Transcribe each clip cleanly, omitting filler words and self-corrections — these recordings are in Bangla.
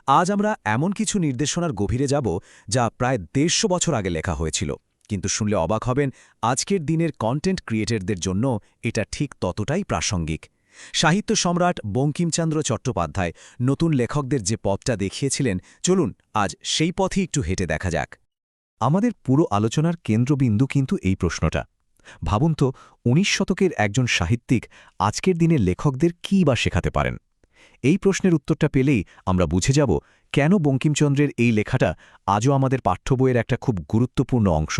আজ আমরা এমন কিছু নির্দেশনার গভীরে যাব যা প্রায় ১৫০ বছর আগে লেখা হয়েছিল, কিন্তু শুনলে অবাক হবেন আজকের দিনের কন্টেন্ট ক্রিয়েটরদের জন্য এটা ঠিক ততটাই প্রাসঙ্গিক। সাহিত্য সম্রাট বঙ্কিমচন্দ্র চট্টোপাধ্যায় নতুন লেখকদের যে পথটা দেখিয়েছিলেন, চলুন আজ সেই পথই একটু হেঁটে দেখা যাক। আমাদের পুরো আলোচনার কেন্দ্রবিন্দু কিন্তু এই প্রশ্নটা। ভাবুন তো, ১৯ শতকের একজন সাহিত্যিক আজকের দিনের লেখকদের কী বা শেখাতে পারেন। এই প্রশ্নের উত্তরটা পেলেই আমরা বুঝে যাব কেন বঙ্কিমচন্দ্রের এই লেখাটা আজও আমাদের পাঠ্য বইয়ের একটা খুব গুরুত্বপূর্ণ অংশ,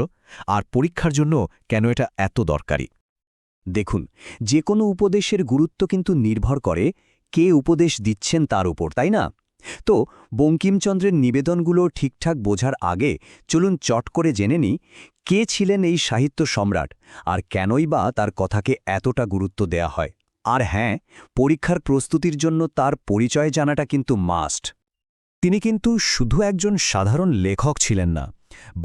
আর পরীক্ষার জন্য কেন এটা এত দরকারি। দেখুন, যে কোনো উপদেশের গুরুত্ব কিন্তু নির্ভর করে কে উপদেশ দিচ্ছেন তার উপর, তাই না? তো বঙ্কিমচন্দ্রের নিবেদনগুলো ঠিকঠাক বোঝার আগে চলুন চট করে জেনে নিই কে ছিলেন এই সাহিত্য সম্রাট, আর কেনই বা তার কথাকে এতটা গুরুত্ব দেয়া হয়। আর হ্যাঁ, পরীক্ষার প্রস্তুতির জন্য তার পরিচয় জানাটা কিন্তু মাস্ট। তিনি কিন্তু শুধু একজন সাধারণ লেখক ছিলেন না।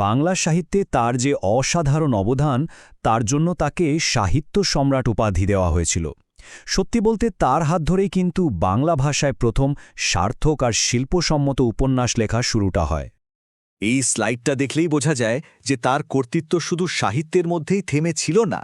বাংলা সাহিত্যে তার যে অসাধারণ অবদান, তার জন্য তাকে সাহিত্য সম্রাট উপাধি দেওয়া হয়েছিল। সত্যি বলতে তার হাত ধরেই কিন্তু বাংলা ভাষায় প্রথম সার্থক আর শিল্পসম্মত উপন্যাস লেখা শুরুটা হয়। এই স্লাইডটা দেখলেই বোঝা যায় যে তার কর্তৃত্ব শুধু সাহিত্যের মধ্যেই থেমে ছিল না।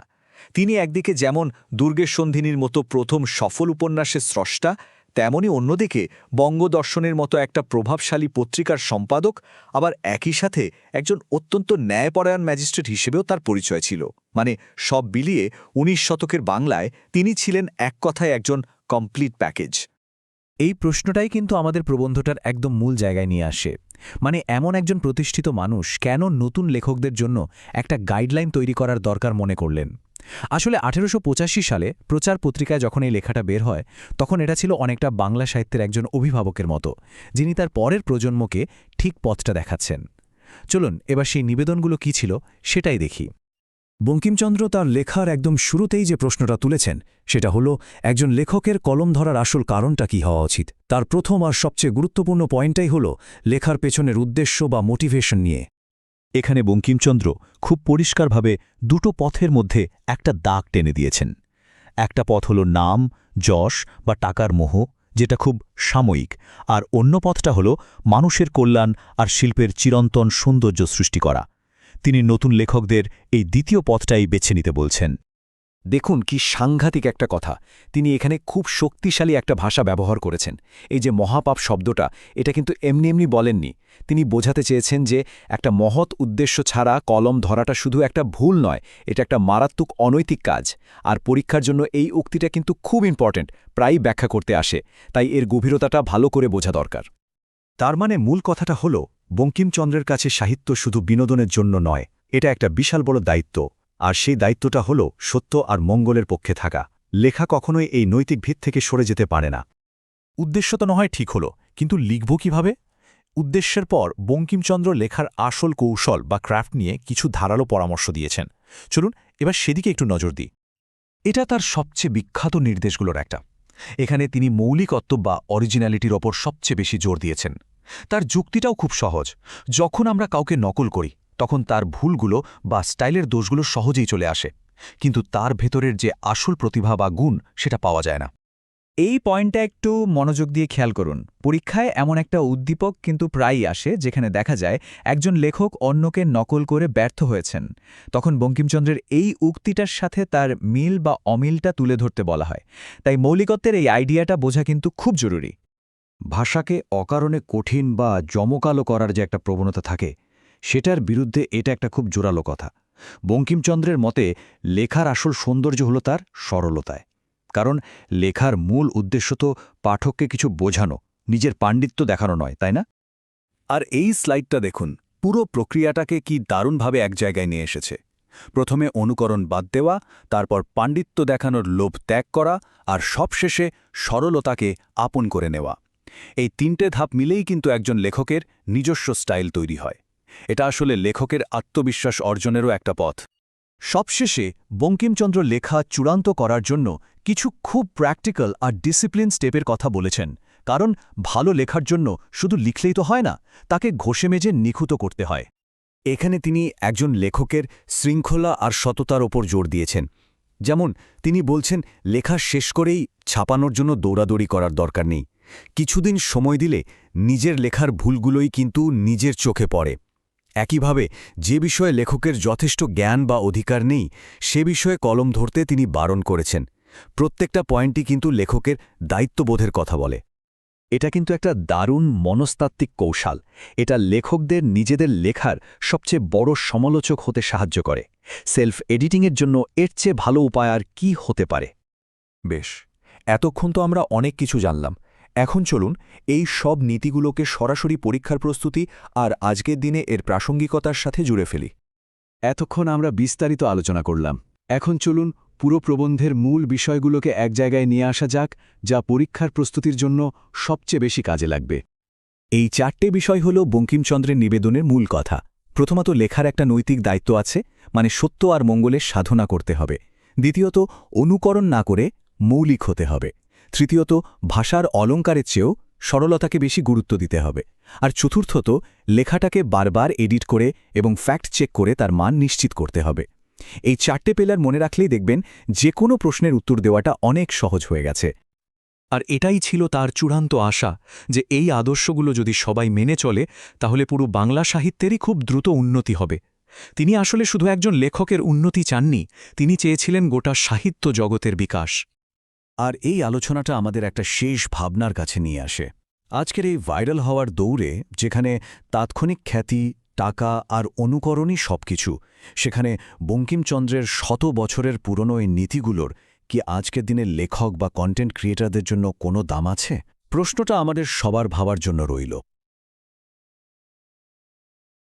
তিনি একদিকে যেমন দুর্গের সন্ধিনীর মতো প্রথম সফল উপন্যাসের স্রষ্টা, তেমনি অন্যদিকে বঙ্গদর্শনের মতো একটা প্রভাবশালী পত্রিকার সম্পাদক, আবার একই সাথে একজন অত্যন্ত ন্যায়পরায়ণ ম্যাজিস্ট্রেট হিসেবেও তার পরিচয় ছিল। মানে সব বিলিয়ে ১৯ শতকের বাংলায় তিনি ছিলেন এক কথায় একজন কমপ্লিট প্যাকেজ। এই প্রশ্নটাই কিন্তু আমাদের প্রবন্ধটার একদম মূল জায়গায় নিয়ে আসে। মানে এমন একজন প্রতিষ্ঠিত মানুষ কেন নতুন লেখকদের জন্য একটা গাইডলাইন তৈরি করার দরকার মনে করলেন। আসলে ১৮৮৫ সালে প্রচার পত্রিকায় যখন এই লেখাটা বের হয়, তখন এটা ছিল অনেকটা বাংলা সাহিত্যের একজন অভিভাবকের মতো, যিনি তার পরের প্রজন্মকে ঠিক পথটা দেখাচ্ছেন। চলুন এবার সেই নিবেদনগুলো কী ছিল সেটাই দেখি। বঙ্কিমচন্দ্র তার লেখার একদম শুরুতেই যে প্রশ্নটা তুলেছেন, সেটা হলো একজন লেখকের কলম ধরার আসল কারণটা কী হওয়া উচিত। তার প্রথম আর সবচেয়ে গুরুত্বপূর্ণ পয়েন্টটাই হলো লেখার পেছনের উদ্দেশ্য বা মোটিভেশন নিয়ে। এখানে বঙ্কিমচন্দ্র খুব পরিষ্কারভাবে দুটো পথের মধ্যে একটা দাগ টেনে দিয়েছেন। একটা পথ হল নাম, যশ বা টাকার মোহ, যেটা খুব সাময়িক, আর অন্য পথটা হল মানুষের কল্যাণ আর শিল্পের চিরন্তন সৌন্দর্য সৃষ্টি করা। তিনি নতুন লেখকদের এই দ্বিতীয় পথটাই বেছে নিতে বলছেন। দেখুন কি সাংঘাতিক একটা কথা, তিনি এখানে খুব শক্তিশালী একটা ভাষা ব্যবহার করেছেন। এই যে মহাপাপ শব্দটা, এটা কিন্তু এমনি এমনি বলেননি। তিনি বোঝাতে চেয়েছেন যে একটা মহৎ উদ্দেশ্য ছাড়া কলম ধরাটা শুধু একটা ভুল নয়, এটা একটা মারাত্মক অনৈতিক কাজ। আর পরীক্ষার জন্য এই উক্তিটা কিন্তু খুব ইম্পর্ট্যান্ট, প্রায়ই ব্যাখ্যা করতে আসে, তাই এর গভীরতাটা ভালো করে বোঝা দরকার। তার মানে মূল কথাটা হল, বঙ্কিমচন্দ্রের কাছে সাহিত্য শুধু বিনোদনের জন্য নয়, এটা একটা বিশাল বড় দায়িত্ব। আর সেই দায়িত্বটা হল সত্য আর মঙ্গলের পক্ষে থাকা। লেখা কখনোই এই নৈতিক ভিত থেকে সরে যেতে পারে না। উদ্দেশ্য তো নয় ঠিক হলো, কিন্তু লিখব কিভাবে? উদ্দেশ্যের পর বঙ্কিমচন্দ্র লেখার আসল কৌশল বা ক্রাফট নিয়ে কিছু ধারালো পরামর্শ দিয়েছেন। চলুন এবার সেদিকে একটু নজর দিই। এটা তার সবচেয়ে বিখ্যাত নির্দেশগুলোর একটা। এখানে তিনি মৌলিকত্ব বা অরিজিনালিটির ওপর সবচেয়ে বেশি জোর দিয়েছেন। তার যুক্তিটাও খুব সহজ। যখন আমরা কাউকে নকল করি, তখন তার ভুলগুলো বা স্টাইলের দোষগুলো সহজেই চলে আসে, কিন্তু তার ভেতরের যে আসল প্রতিভা বা গুণ, সেটা পাওয়া যায় না। এই পয়েন্টটা একটু মনোযোগ দিয়ে খেয়াল করুন। পরীক্ষায় এমন একটা উদ্দীপক কিন্তু প্রায়ই আসে যেখানে দেখা যায় একজন লেখক অন্যকে নকল করে ব্যর্থ হয়েছেন। তখন বঙ্কিমচন্দ্রের এই উক্তিটার সাথে তার মিল বা অমিলটা তুলে ধরতে বলা হয়। তাই মৌলিকত্বের এই আইডিয়াটা বোঝা কিন্তু খুব জরুরি। ভাষাকে অকারণে কঠিন বা জমকালো করার যে একটা প্রবণতা থাকে, সেটার বিরুদ্ধে এটা একটা খুব জোরালো কথা। বঙ্কিমচন্দ্রের মতে লেখার আসল সৌন্দর্য হলো তার সরলতায়। কারণ লেখার মূল উদ্দেশ্য তো পাঠককে কিছু বোঝানো, নিজের পাণ্ডিত্য দেখানো নয়, তাই না? আর এই স্লাইডটা দেখুন, পুরো প্রক্রিয়াটাকে কি দারুণভাবে এক জায়গায় নিয়ে এসেছে। প্রথমে অনুকরণ বাদ দেওয়া, তারপর পাণ্ডিত্য দেখানোর লোভ ত্যাগ করা, আর সবশেষে সরলতাকে আপন করে নেওয়া। এই তিনটে ধাপ মিলেই কিন্তু একজন লেখকের নিজস্ব স্টাইল তৈরি হয়। এটা আসলে লেখকের আত্মবিশ্বাস অর্জনেরও একটা পথ। সবশেষে বঙ্কিমচন্দ্র লেখা চূড়ান্ত করার জন্য কিছু খুব প্র্যাকটিক্যাল আর ডিসিপ্লিন স্টেপের কথা বলেছেন। কারণ ভালো লেখার জন্য শুধু লিখলেই তো হয় না, তাকে ঘষে মেজে নিখুঁত করতে হয়। এখানে তিনি একজন লেখকের শৃঙ্খলা আর সততার ওপর জোর দিয়েছেন। যেমন তিনি বলছেন, লেখা শেষ করেই ছাপানোর জন্য দৌড়াদৌড়ি করার দরকার নেই। কিছুদিন সময় দিলে নিজের লেখার ভুলগুলোই কিন্তু নিজের চোখে পড়ে। একইভাবে যে বিষয়ে লেখকের যথেষ্ট জ্ঞান বা অধিকার নেই সে বিষয়ে কলম ধরতে তিনি বারণ করেছেন। প্রত্যেকটা পয়েন্টই কিন্তু লেখকের দায়িত্ববোধের কথা বলে। এটা কিন্তু একটা দারুণ মনস্তাত্ত্বিক কৌশল। এটা লেখকদের নিজেদের লেখার সবচেয়ে বড় সমালোচক হতে সাহায্য করে। সেলফ এডিটিংয়ের জন্য এর চেয়ে ভালো উপায় আর কি হতে পারে? বেশ, এতক্ষণ তো আমরা অনেক কিছু জানলাম। এখন চলুন এই সব নীতিগুলোকে সরাসরি পরীক্ষার প্রস্তুতি আর আজকের দিনে এর প্রাসঙ্গিকতার সাথে জুড়ে ফেলি। এতক্ষণ আমরা বিস্তারিত আলোচনা করলাম। এখন চলুন পুরো প্রবন্ধের মূল বিষয়গুলোকে এক জায়গায় নিয়ে আসা যাক, যা পরীক্ষার প্রস্তুতির জন্য সবচেয়ে বেশি কাজে লাগবে। এই 4টে বিষয় হল বঙ্কিমচন্দ্রের নিবেদনের মূল কথা। প্রথমত, লেখার একটা নৈতিক দায়িত্ব আছে, মানে সত্য আর মঙ্গলের সাধনা করতে হবে। দ্বিতীয়ত, অনুকরণ না করে মৌলিক হতে হবে। তৃতীয়ত, ভাষার অলঙ্কারের চেয়েও সরলতাকে বেশি গুরুত্ব দিতে হবে। আর চতুর্থত, লেখাটাকে বারবার এডিট করে এবং ফ্যাক্ট চেক করে তার মান নিশ্চিত করতে হবে। এই 4টে পিলার মনে রাখলেই দেখবেন যে কোনো প্রশ্নের উত্তর দেওয়াটা অনেক সহজ হয়ে গেছে। আর এটাই ছিল তার চূড়ান্ত আশা, যে এই আদর্শগুলো যদি সবাই মেনে চলে তাহলে পুরো বাংলা সাহিত্যেরই খুব দ্রুত উন্নতি হবে। তিনি আসলে শুধু একজন লেখকের উন্নতি চাননি, তিনি চেয়েছিলেন গোটা সাহিত্য জগতের বিকাশ। আর এই আলোচনাটা আমাদের একটা শেষ ভাবনার কাছে নিয়ে আসে। আজকের এই ভাইরাল হওয়ার দৌড়ে, যেখানে তাৎক্ষণিক খ্যাতি, টাকা আর অনুকরণই সবকিছু, সেখানে বঙ্কিমচন্দ্রের শত বছরের পুরনো এই নীতিগুলোর কি আজকের দিনের লেখক বা কন্টেন্ট ক্রিয়েটারদের জন্য কোনো দাম আছে? প্রশ্নটা আমাদের সবার ভাবার জন্য রইল।